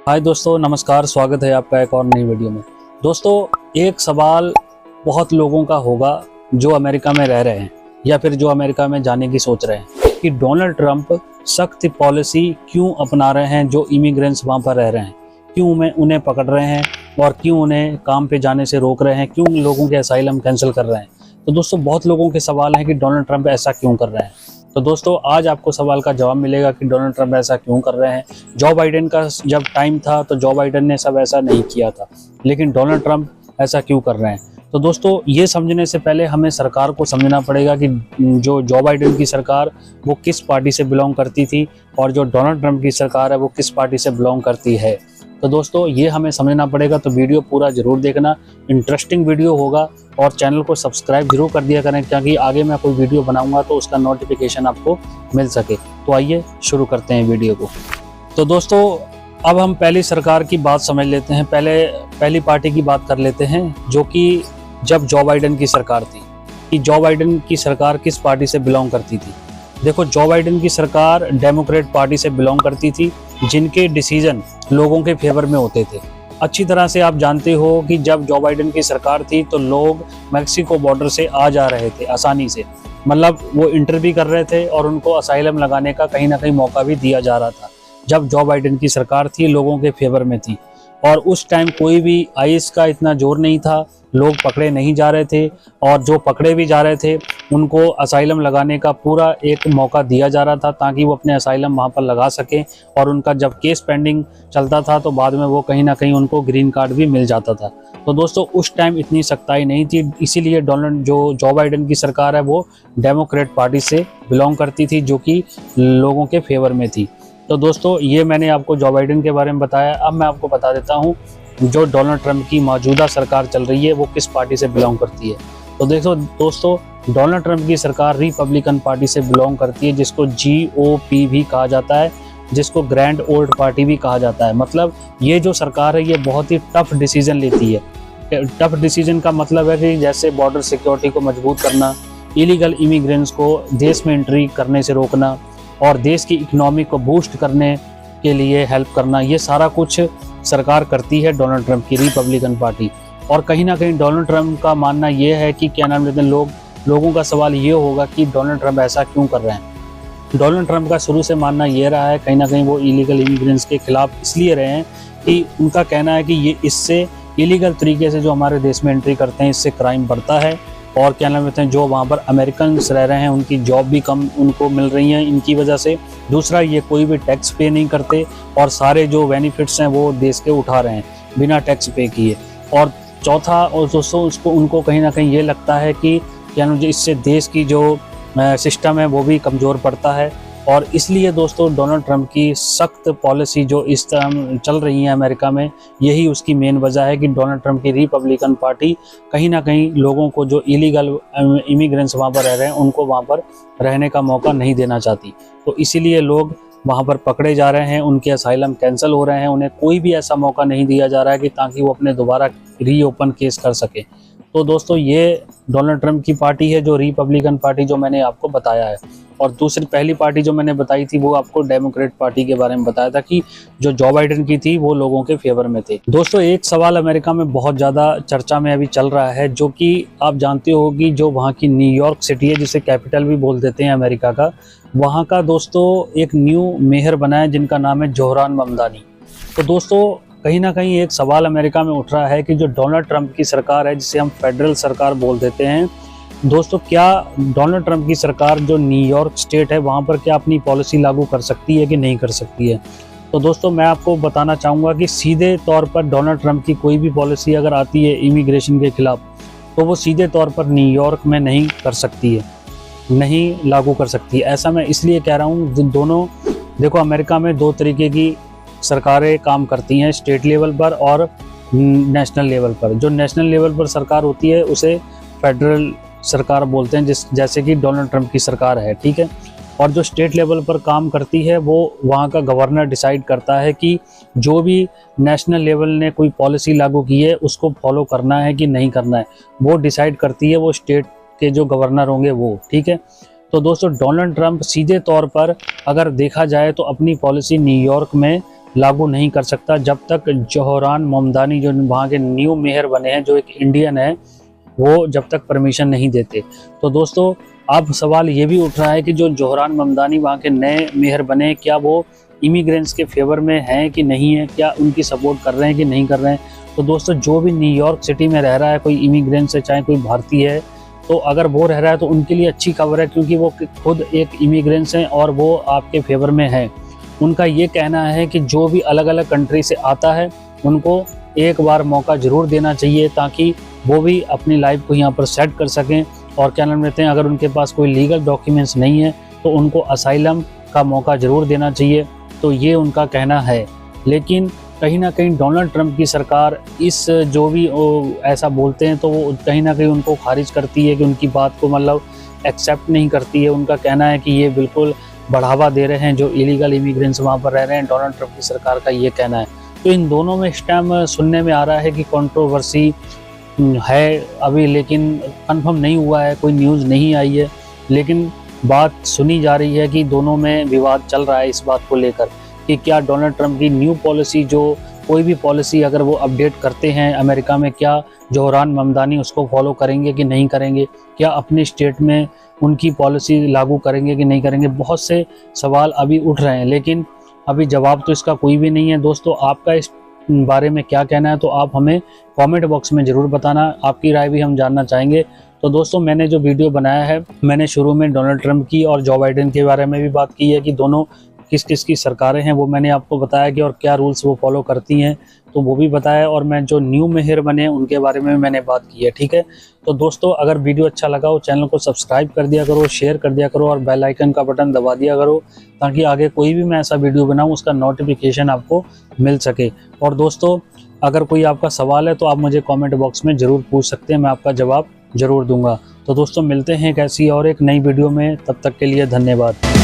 हाय दोस्तों, नमस्कार। स्वागत है आपका एक और नई वीडियो में। दोस्तों, एक सवाल बहुत लोगों का होगा जो अमेरिका में रह रहे हैं या फिर जो अमेरिका में जाने की सोच रहे हैं कि डोनाल्ड ट्रंप सख्त पॉलिसी क्यों अपना रहे हैं, जो इमिग्रेंट्स वहाँ पर रह रहे हैं, क्यों उन्हें पकड़ रहे हैं और क्यों उन्हें काम पे जाने से रोक रहे हैं, क्यों लोगों के असाइलम कैंसिल कर रहे हैं। तो दोस्तों, बहुत लोगों के सवाल हैं कि डोनाल्ड ट्रंप ऐसा क्यों कर रहे हैं। तो दोस्तों, आज आपको सवाल का जवाब मिलेगा कि डोनाल्ड ट्रंप ऐसा क्यों कर रहे हैं। जो बाइडेन का जब टाइम था तो जो बाइडेन ने सब ऐसा नहीं किया था, लेकिन डोनाल्ड ट्रंप ऐसा क्यों कर रहे हैं। तो दोस्तों, ये समझने से पहले हमें सरकार को समझना पड़ेगा कि जो बाइडेन की सरकार वो किस पार्टी से बिलोंग करती थी और जो डोनाल्ड ट्रंप की सरकार है वो किस पार्टी से बिलोंग करती है। तो दोस्तों, ये हमें समझना पड़ेगा, तो वीडियो पूरा जरूर देखना, इंटरेस्टिंग वीडियो होगा। और चैनल को सब्सक्राइब जरूर कर दिया करें, क्योंकि आगे मैं कोई वीडियो बनाऊंगा तो उसका नोटिफिकेशन आपको मिल सके। तो आइए शुरू करते हैं वीडियो को। तो दोस्तों, अब हम पहली सरकार की बात समझ लेते हैं। पहली पार्टी की बात कर लेते हैं, जो कि जब जो बाइडेन की सरकार थी, कि जो बाइडेन की सरकार किस पार्टी से बिलोंग करती थी। देखो, जो बाइडेन की सरकार डेमोक्रेट पार्टी से बिलोंग करती थी, जिनके डिसीजन लोगों के फेवर में होते थे। अच्छी तरह से आप जानते हो कि जब जो बाइडेन की सरकार थी तो लोग मैक्सिको बॉर्डर से आ जा रहे थे आसानी से, मतलब वो इंटर भी कर रहे थे और उनको असाइलम लगाने का कहीं ना कहीं मौका भी दिया जा रहा था। जब जो बाइडेन की सरकार थी, लोगों के फेवर में थी, और उस टाइम कोई भी आईएस का इतना जोर नहीं था, लोग पकड़े नहीं जा रहे थे, और जो पकड़े भी जा रहे थे उनको असाइलम लगाने का पूरा एक मौका दिया जा रहा था, ताकि वो अपने असाइलम वहाँ पर लगा सकें। और उनका जब केस पेंडिंग चलता था तो बाद में वो कहीं ना कहीं उनको ग्रीन कार्ड भी मिल जाता था। तो दोस्तों, उस टाइम इतनी सख्ताई नहीं थी, इसीलिए जो बाइडेन की सरकार है वो डेमोक्रेट पार्टी से बिलोंग करती थी, जो कि लोगों के फेवर में थी। तो दोस्तों, ये मैंने आपको जो बाइडेन के बारे में बताया। अब मैं आपको बता देता हूँ जो डोनाल्ड ट्रंप की मौजूदा सरकार चल रही है वो किस पार्टी से बिलोंग करती है। तो देखो दोस्तों, डोनाल्ड ट्रंप की सरकार रिपब्लिकन पार्टी से बिलोंग करती है, जिसको GOP भी कहा जाता है, जिसको ग्रैंड ओल्ड पार्टी भी कहा जाता है। मतलब ये जो सरकार है ये बहुत ही टफ डिसीजन लेती है। टफ डिसीजन का मतलब है कि जैसे बॉर्डर सिक्योरिटी को मजबूत करना, इलीगल इमिग्रेंट्स को देश में एंट्री करने से रोकना, और देश की इकोनॉमी को बूस्ट करने के लिए हेल्प करना, ये सारा कुछ सरकार करती है डोनाल्ड ट्रंप की रिपब्लिकन पार्टी। और कहीं ना कहीं डोनाल्ड ट्रंप का मानना ये है कि क्या नाम लेते हैं, लोगों का सवाल ये होगा कि डोनाल्ड ट्रंप ऐसा क्यों कर रहे हैं। डोनाल्ड ट्रंप का शुरू से मानना ये रहा है, कहीं ना कहीं वो इलीगल इमिग्रेंट्स के खिलाफ इसलिए रहे हैं कि उनका कहना है कि ये इससे इलीगल तरीके से जो हमारे देश में एंट्री करते हैं इससे क्राइम बढ़ता है, और क्या नाम लेते हैं जो वहाँ पर अमेरिकन्स रह रहे हैं उनकी जॉब भी कम उनको मिल रही हैं इनकी वजह से। दूसरा, ये कोई भी टैक्स पे नहीं करते और सारे जो बेनिफिट्स हैं वो देश के उठा रहे हैं बिना टैक्स पे किए। और चौथा, और दोस्तों, उनको कहीं ना कहीं ये लगता है कि क्या नाम इससे देश की जो सिस्टम है वो भी कमज़ोर पड़ता है। और इसलिए दोस्तों, डोनाल्ड ट्रंप की सख्त पॉलिसी जो इस तरह चल रही है अमेरिका में, यही उसकी मेन वजह है कि डोनाल्ड ट्रंप की रिपब्लिकन पार्टी कहीं ना कहीं लोगों को जो इलीगल इमिग्रेंट्स वहाँ पर रह रहे हैं उनको वहाँ पर रहने का मौका नहीं देना चाहती। तो इसीलिए लोग वहाँ पर पकड़े जा रहे हैं, उनके असाइलम कैंसिल हो रहे हैं, उन्हें कोई भी ऐसा मौका नहीं दिया जा रहा है कि ताकि वो अपने दोबारा रीओपन केस कर सके। तो दोस्तों, ये डोनाल्ड ट्रंप की पार्टी है, जो रिपब्लिकन पार्टी जो मैंने आपको बताया है। और दूसरी पहली पार्टी जो मैंने बताई थी वो आपको डेमोक्रेट पार्टी के बारे में बताया था कि जो बाइडेन की थी वो लोगों के फेवर में थे। दोस्तों, एक सवाल अमेरिका में बहुत ज़्यादा चर्चा में अभी चल रहा है, जो कि आप जानते हो कि जो वहाँ की न्यूयॉर्क सिटी है, जिसे कैपिटल भी बोल देते हैं अमेरिका का, वहाँ का दोस्तों एक न्यू मेयर बना है जिनका नाम है जोहरान ममदानी। तो दोस्तों, कहीं ना कहीं एक सवाल अमेरिका में उठ रहा है कि जो डोनाल्ड ट्रंप की सरकार है, जिसे हम फेडरल सरकार बोल देते हैं, दोस्तों, क्या डोनाल्ड ट्रंप की सरकार जो न्यूयॉर्क स्टेट है वहाँ पर क्या अपनी पॉलिसी लागू कर सकती है कि नहीं कर सकती है। तो दोस्तों, मैं आपको बताना चाहूँगा कि सीधे तौर पर डोनाल्ड ट्रंप की कोई भी पॉलिसी अगर आती है इमिग्रेशन के खिलाफ, तो वो सीधे तौर पर न्यूयॉर्क में नहीं कर सकती है, नहीं लागू कर सकती है। ऐसा मैं इसलिए कह रहा हूँ, दोनों देखो, अमेरिका में दो तरीके की सरकारें काम करती हैं, स्टेट लेवल पर और नेशनल लेवल पर। जो नेशनल लेवल पर सरकार होती है उसे फेडरल सरकार बोलते हैं, जैसे कि डोनाल्ड ट्रंप की सरकार है, ठीक है। और जो स्टेट लेवल पर काम करती है वो वहाँ का गवर्नर डिसाइड करता है कि जो भी नेशनल लेवल ने कोई पॉलिसी लागू की है उसको फॉलो करना है कि नहीं करना है, वो डिसाइड करती है वो स्टेट के जो गवर्नर होंगे वो, ठीक है। तो दोस्तों, डोनाल्ड ट्रंप सीधे तौर पर अगर देखा जाए तो अपनी पॉलिसी न्यूयॉर्क में लागू नहीं कर सकता जब तक जोहरान ममदानी जो वहाँ के न्यू मेयर बने हैं, जो एक इंडियन है, वो जब तक परमिशन नहीं देते। तो दोस्तों अब सवाल ये भी उठ रहा है कि जो जोहरान ममदानी वहाँ के नए मेयर बने, क्या वो इमिग्रेंट्स के फेवर में हैं कि नहीं है, क्या उनकी सपोर्ट कर रहे हैं कि नहीं कर रहे हैं। तो दोस्तों जो भी न्यूयॉर्क सिटी में रह रहा है कोई इमिग्रेंट्स है, चाहे कोई भारतीय है, तो अगर वो रह रहा है तो उनके लिए अच्छी खबर है, क्योंकि वो खुद एक इमिग्रेंट्स हैं और वो आपके फेवर में हैं। उनका ये कहना है कि जो भी अलग अलग कंट्री से आता है उनको एक बार मौका ज़रूर देना चाहिए, ताकि वो भी अपनी लाइफ को यहाँ पर सेट कर सकें। और क्या नाम लेते हैं, अगर उनके पास कोई लीगल डॉक्यूमेंट्स नहीं है तो उनको असाइलम का मौका ज़रूर देना चाहिए। तो ये उनका कहना है। लेकिन कहीं ना कहीं डोनाल्ड ट्रंप की सरकार इस जो भी ऐसा बोलते हैं तो वो कहीं ना कहीं उनको खारिज करती है, कि उनकी बात को मतलब एक्सेप्ट नहीं करती है। उनका कहना है कि ये बिल्कुल बढ़ावा दे रहे हैं जो इलीगल इमिग्रेंट्स वहाँ पर रह रहे हैं। डोनाल्ड ट्रंप की सरकार का ये कहना है। तो इन दोनों में इस टाइम सुनने में आ रहा है कि कंट्रोवर्सी है अभी, लेकिन कंफर्म नहीं हुआ है, कोई न्यूज़ नहीं आई है, लेकिन बात सुनी जा रही है कि दोनों में विवाद चल रहा है इस बात को लेकर कि क्या डोनाल्ड ट्रंप की न्यू पॉलिसी, जो कोई भी पॉलिसी अगर वो अपडेट करते हैं अमेरिका में, क्या जोहरान ममदानी उसको फॉलो करेंगे कि नहीं करेंगे, क्या अपने स्टेट में उनकी पॉलिसी लागू करेंगे कि नहीं करेंगे। बहुत से सवाल अभी उठ रहे हैं, लेकिन अभी जवाब तो इसका कोई भी नहीं है। दोस्तों आपका इस बारे में क्या कहना है, तो आप हमें कमेंट बॉक्स में ज़रूर बताना, आपकी राय भी हम जानना चाहेंगे। तो दोस्तों मैंने जो वीडियो बनाया है, मैंने शुरू में डोनाल्ड ट्रंप की और जो बाइडेन के बारे में भी बात की है कि दोनों किस किस की सरकारें हैं, वो मैंने आपको बताया कि और क्या रूल्स वो फॉलो करती हैं, तो वो भी बताया। और मैं जो न्यू मेयर बने उनके बारे में मैंने बात की है, ठीक है। तो दोस्तों अगर वीडियो अच्छा लगा हो, चैनल को सब्सक्राइब कर दिया करो, शेयर कर दिया करो और बेल आइकन का बटन दबा दिया करो, ताकि आगे कोई भी मैं ऐसा वीडियो बनाऊँ उसका नोटिफिकेशन आपको मिल सके। और दोस्तों अगर कोई आपका सवाल है तो आप मुझे कमेंट बॉक्स में ज़रूर पूछ सकते हैं, मैं आपका जवाब ज़रूर दूंगा। तो दोस्तों मिलते हैं एक ऐसी और एक नई वीडियो में, तब तक के लिए धन्यवाद।